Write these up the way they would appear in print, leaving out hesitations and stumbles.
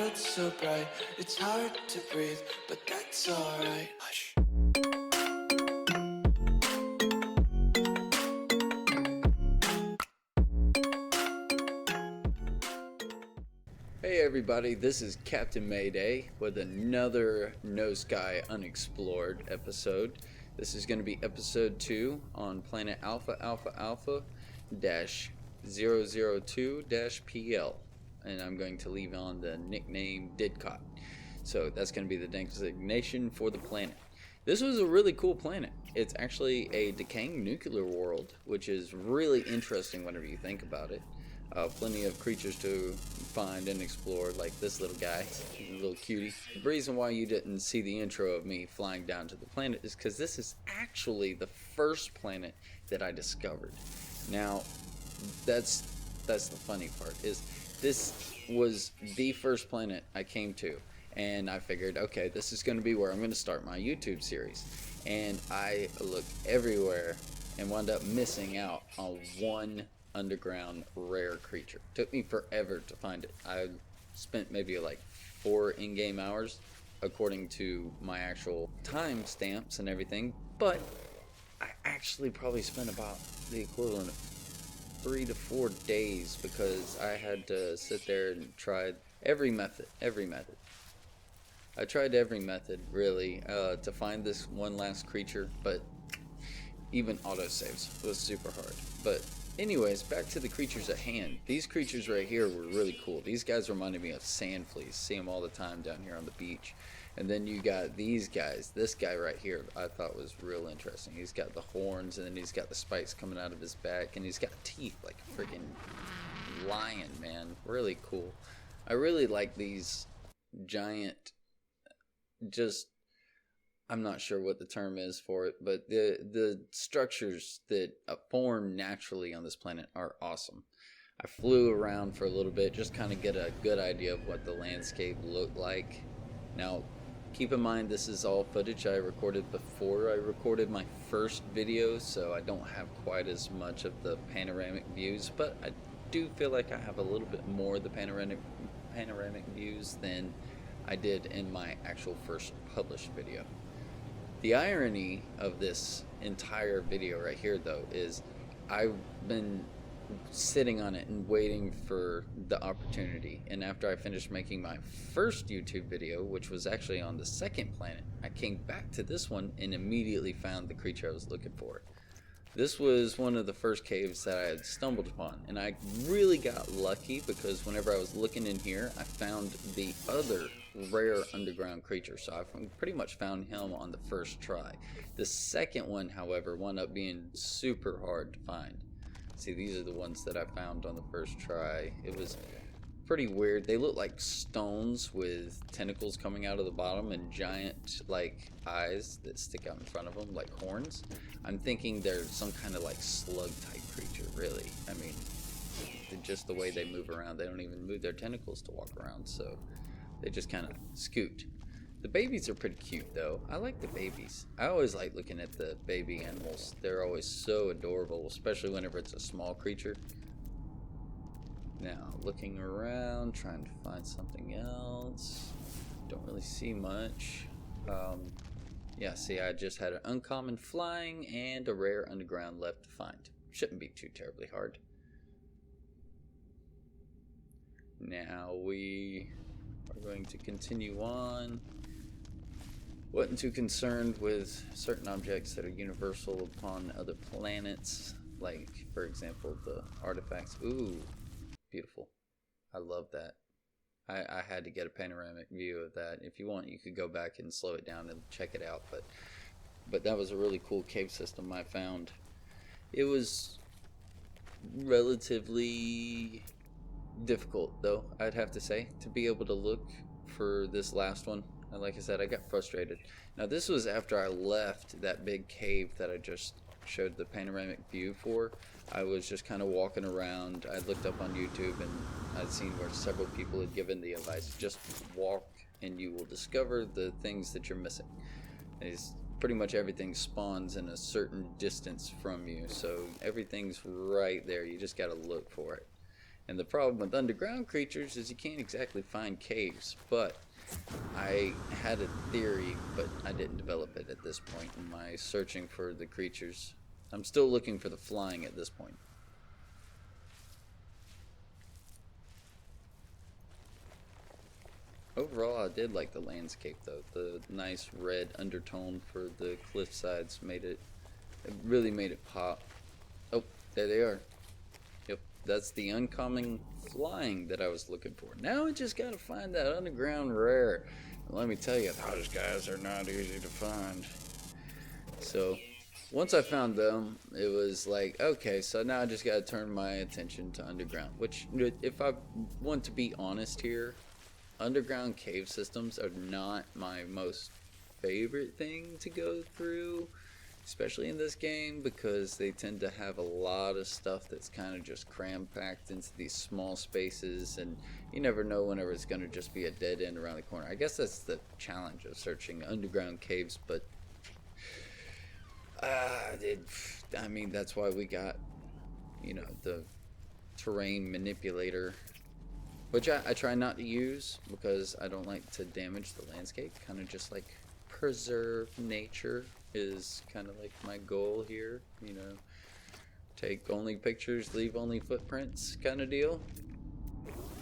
world's so bright, it's hard to breathe, but that's alright. Hush. Hey everybody, this is Captain Mayday with another No Sky Unexplored episode. This is going to be episode 2 on planet Alpha Alpha Alpha dash 002 dash PL, and I'm going to leave on the nickname Didcott. So that's going to be the designation for the planet. This was a really cool planet. It's actually a decaying nuclear world, which is really interesting whenever you think about it. Plenty of creatures to find and explore, like this little guy, little cutie. The reason why you didn't see the intro of me flying down to the planet is because this is actually the first planet that I discovered. Now, that's the funny part, is this was the first planet I came to, and I figured, okay, this is going to be where I'm going to start my YouTube series. And I looked everywhere and wound up missing out on one underground rare creature. Took me forever to find it. I spent maybe like 4 in-game hours according to my actual time stamps and everything, but I actually probably spent about the equivalent of 3 to 4 days because I had to sit there and try every method. I tried every method really to find this one last creature, but even autosaves was super hard. But anyways, back to the creatures at hand. These creatures right here were really cool. These guys reminded me of sand fleas. See them all the time down here on the beach. And then you got these guys. This guy right here I thought was real interesting. He's got the horns, and then he's got the spikes coming out of his back, and he's got teeth like a freaking lion, man. Really cool. I really like these giant, I'm not sure what the term is for it, but the structures that form naturally on this planet are awesome. I flew around for a little bit, just kind of get a good idea of what the landscape looked like. Now, keep in mind this is all footage I recorded before I recorded my first video, so I don't have quite as much of the panoramic views, but I do feel like I have a little bit more of the panoramic views than I did in my actual first published video. The irony of this entire video right here, though, is I've been sitting on it and waiting for the opportunity. And after I finished making my first YouTube video, which was actually on the second planet, I came back to this one and immediately found the creature I was looking for. This was one of the first caves that I had stumbled upon, and I really got lucky because whenever I was looking in here, I found the other rare underground creature, so I pretty much found him on the first try. The second one, however, wound up being super hard to find. See, these are the ones that I found on the first try. It was pretty weird. They look like stones with tentacles coming out of the bottom and giant like eyes that stick out in front of them like horns. I'm thinking they're some kind of like slug type creature, really. I mean, just the way they move around, they don't even move their tentacles to walk around, so they just kind of scoot. The babies are pretty cute though. I like the babies. I always like looking at the baby animals. They're always so adorable, especially whenever it's a small creature. Now, looking around, trying to find something else. Don't really see much. Yeah, see, I just had an uncommon flying and a rare underground left to find. Shouldn't be too terribly hard. Now we are going to continue on. Wasn't too concerned with certain objects that are universal upon other planets, like, for example, the artifacts. Ooh. Beautiful. I love that. I had to get a panoramic view of that. If you want, you could go back and slow it down and check it out. But that was a really cool cave system I found. It was relatively difficult, though, I'd have to say, to be able to look for this last one. And like I said, I got frustrated. Now, this was after I left that big cave that I just showed the panoramic view for. I was just kind of walking around. I looked up on YouTube and I'd seen where several people had given the advice, just walk and you will discover the things that you're missing. It's pretty much everything spawns in a certain distance from you, so everything's right there. You just got to look for it. And the problem with underground creatures is you can't exactly find caves. But I had a theory, but I didn't develop it at this point in my searching for the creatures. I'm still looking for the flying at this point. Overall, I did like the landscape though. The nice red undertone for the cliff sides it really made it pop. Oh, there they are. Yep, that's the uncommon flying that I was looking for. Now I just gotta find that underground rare. And let me tell you, those guys are not easy to find. So, once I found them, it was like, okay, so now I just gotta turn my attention to underground. Which, if I want to be honest here, underground cave systems are not my most favorite thing to go through, especially in this game, because they tend to have a lot of stuff that's kind of just cram-packed into these small spaces, and you never know whenever it's going to just be a dead end around the corner. I guess that's the challenge of searching underground caves, but I mean, that's why we got, the terrain manipulator, which I try not to use because I don't like to damage the landscape. Kind of just like preserve nature is kind of like my goal here. Take only pictures, leave only footprints kind of deal.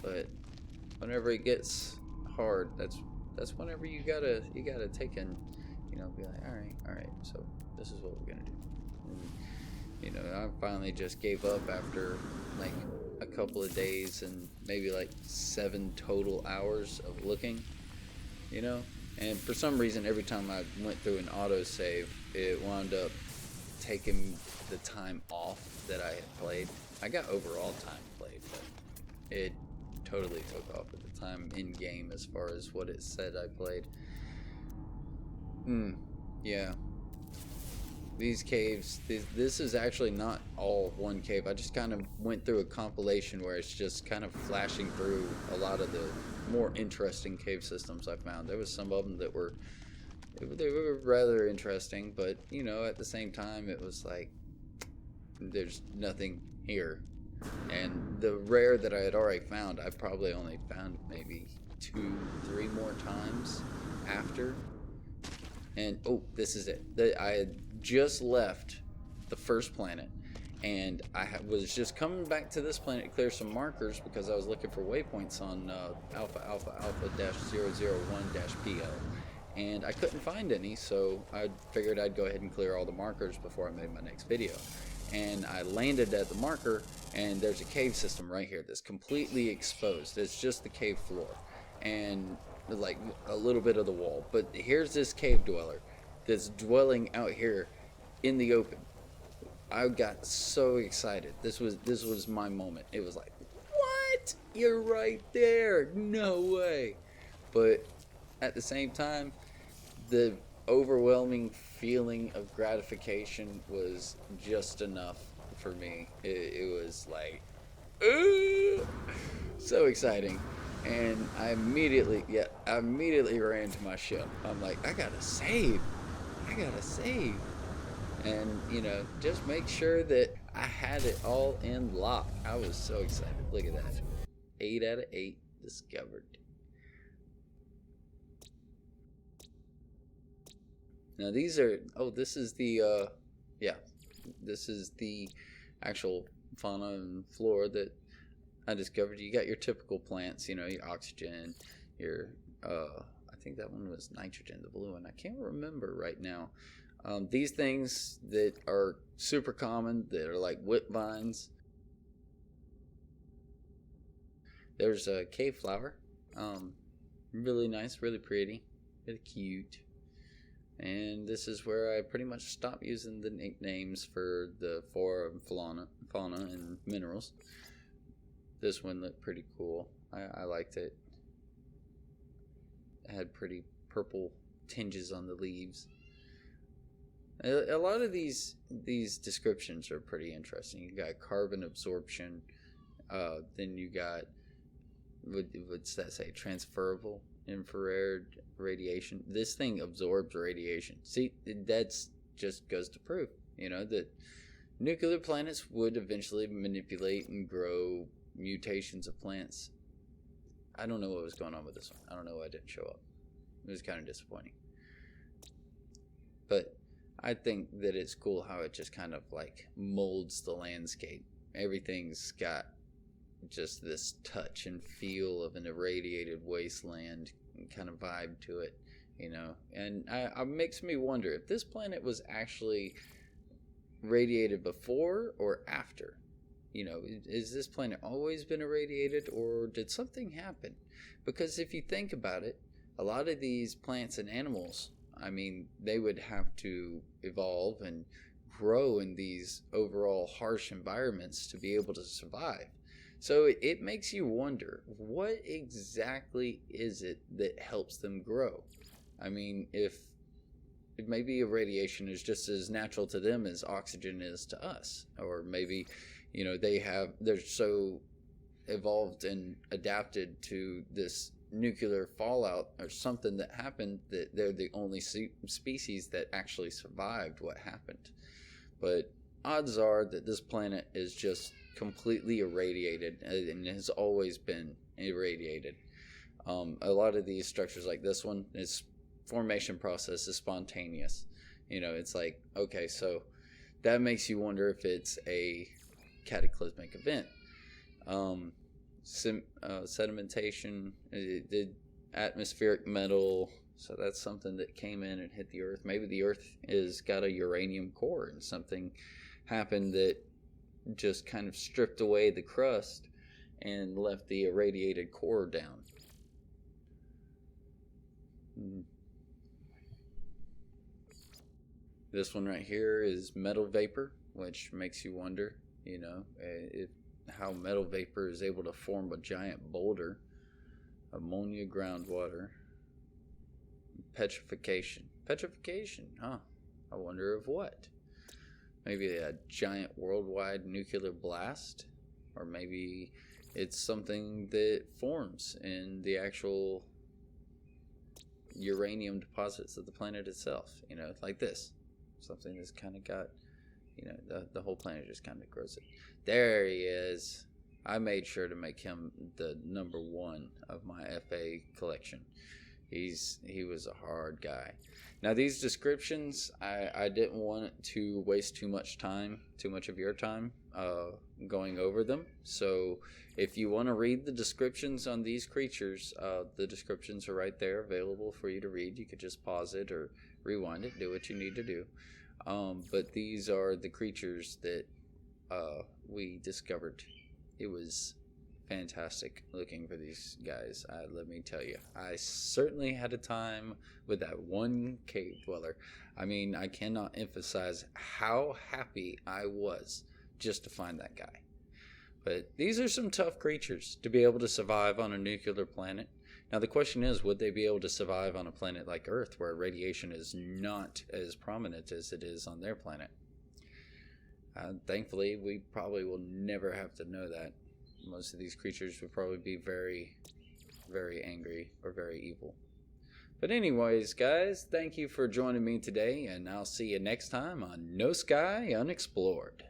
But whenever it gets hard, that's whenever you gotta take and be like, all right, so this is what we're gonna do. And, I finally just gave up after like a couple of days and maybe like 7 total hours of looking, and for some reason every time I went through an autosave it wound up taking the time off that I had played. I got overall time played, but it totally took off at the time in game as far as what it said I played. Yeah. These caves, this is actually not all one cave. I just kind of went through a compilation where it's just kind of flashing through a lot of the more interesting cave systems I found. There was some of them that they were rather interesting, but at the same time it was like there's nothing here. And the rare that I had already found, I probably only found maybe 2-3 more times after. And oh, this is it. I had just left the first planet, and I was just coming back to this planet to clear some markers because I was looking for waypoints on Alpha-001-PL, and I couldn't find any, so I figured I'd go ahead and clear all the markers before I made my next video. And I landed at the marker, and there's a cave system right here that's completely exposed. It's just the cave floor and like a little bit of the wall, but here's this cave dweller that's dwelling out here in the open. I got so excited. This was my moment. It was like, what? You're right there. No way. But at the same time, the overwhelming feeling of gratification was just enough for me. It was like, so exciting. And I immediately ran to my ship. I'm like, I gotta save. And, just make sure that I had it all in lock. I was so excited. Look at that. 8 out of 8 discovered. Now these are, this is the, this is the actual fauna and flora that I discovered. You got your typical plants, your oxygen, your, I think that one was nitrogen, the blue one. I can't remember right now. These things that are super common, that are like whip vines. There's a cave flower. Really nice, really pretty, really cute. And this is where I pretty much stopped using the nicknames for the flora and fauna and minerals. This one looked pretty cool. I liked it. It had pretty purple tinges on the leaves. A lot of these descriptions are pretty interesting. You got carbon absorption. Then you got, what's that say? Transferable infrared radiation. This thing absorbs radiation. See, that's just goes to prove, that nuclear planets would eventually manipulate and grow mutations of plants. I don't know what was going on with this one. I don't know why it didn't show up. It was kind of disappointing. But I think that it's cool how it just kind of like molds the landscape. Everything's got just this touch and feel of an irradiated wasteland kind of vibe to it, you know. And it makes me wonder if this planet was actually radiated before or after. You know, is this planet always been irradiated, or did something happen? Because if you think about it, a lot of these plants and animals, I mean, they would have to evolve and grow in these overall harsh environments to be able to survive. So it makes you wonder, what exactly is it that helps them grow? I mean, if maybe irradiation is just as natural to them as oxygen is to us, or maybe, you know, they're so evolved and adapted to this nuclear fallout or something that happened that they're the only species that actually survived what happened. But odds are that this planet is just completely irradiated and has always been irradiated. A lot of these structures like this one, its formation process is spontaneous. You know, it's like, okay, so that makes you wonder if it's a cataclysmic event. Sedimentation, it did atmospheric metal, so that's something that came in and hit the earth. Maybe the earth is got a uranium core and something happened that just kind of stripped away the crust and left the irradiated core down. This one right here is metal vapor, which makes you wonder, you know, how metal vapor is able to form a giant boulder. Ammonia groundwater. Petrification, huh? I wonder of what? Maybe a giant worldwide nuclear blast? Or maybe it's something that forms in the actual uranium deposits of the planet itself, you know, like this. Something that's kind of got, you know, the whole planet just kind of grows it. There he is. I made sure to make him the number one of my FA collection. He was a hard guy. Now these descriptions, I didn't want to waste too much of your time going over them. So if you want to read the descriptions on these creatures, the descriptions are right there available for you to read. You could just pause it or rewind it, do what you need to do. But these are the creatures that we discovered. It was fantastic looking for these guys. Let me tell you, I certainly had a time with that one cave dweller. I mean, I cannot emphasize how happy I was just to find that guy. But these are some tough creatures to be able to survive on a nuclear planet. Now the question is, would they be able to survive on a planet like Earth, where radiation is not as prominent as it is on their planet? Thankfully, we probably will never have to know that. Most of these creatures would probably be very, very angry or very evil. But anyways, guys, thank you for joining me today, and I'll see you next time on No Sky Unexplored.